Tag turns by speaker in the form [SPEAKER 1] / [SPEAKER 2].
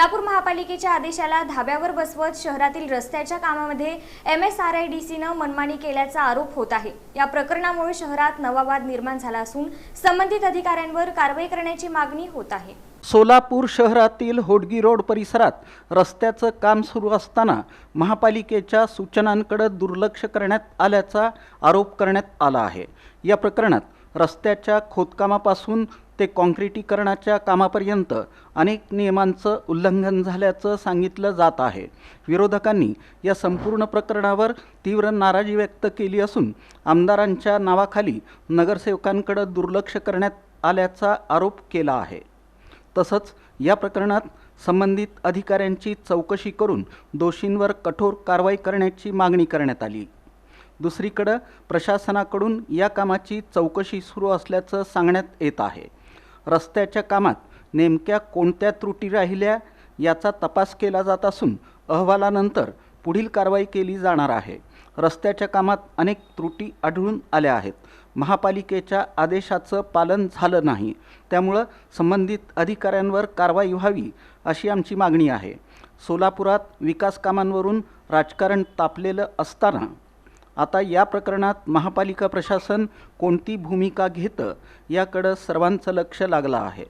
[SPEAKER 1] सोलापूर महापालिकेच्या आदेशाला धाब्यावर बसवत शहरातील रस्त्याच्या कामामध्ये MSRDCनं मनमानी केल्याचा आरोप होत आहे। या प्रकरणामुळे शहरात नवा वाद निर्माण झाला असून संबंधित अधिकाऱ्यांवर कारवाई करण्याची मागणी होत आहे।
[SPEAKER 2] सोलापूर शहरातील होडगी रोड परिसरात रस्त्याचं काम सुरू असताना महापालिकेच्या सूचनांकडे दुर्लक्ष करण्यात आल्याचा आरोप करण्यात आला आहे। या प्रकरणात रस्त्याच्या खोदकामापासून ते काँक्रिटीकरणाच्या कामापर्यंत अनेक नियमांचं उल्लंघन झाल्याचं सांगितलं जात आहे। विरोधकांनी या संपूर्ण प्रकरणावर तीव्र नाराजी व्यक्त केली असून आमदारांच्या नावाखाली नगरसेवकांकडे दुर्लक्ष करण्यात आल्याचा आरोप केला आहे। तसंच या प्रकरणात संबंधित अधिकाऱ्यांची चौकशी करून दोषींवर कठोर कारवाई करण्याची मागणी करण्यात आली। दुसरीकडे प्रशासनाकडून या कामाची चौकशी सुरू असल्याचं सांगण्यात येत आहे। रस्त्याच्या कामात नेमक्या कोणत्या त्रुटी राहिल्या याचा तपास केला जात असून अहवालानंतर पुढील कारवाई केली जाणार आहे। रस्त्याच्या कामात अनेक त्रुटी आढळून आल्या आहेत। महापालिकेच्या आदेशाचं पालन झालं नाही, त्यामुळे संबंधित अधिकाऱ्यांवर कारवाई व्हावी अशी आमची मागणी आहे। सोलापुरात विकास कामांवरून राजकारण तापलेलं असताना आता या प्रकरणात महापालिका प्रशासन कोणती भूमिका घेतं याकडे सर्वांचं लक्ष लागलं आहे।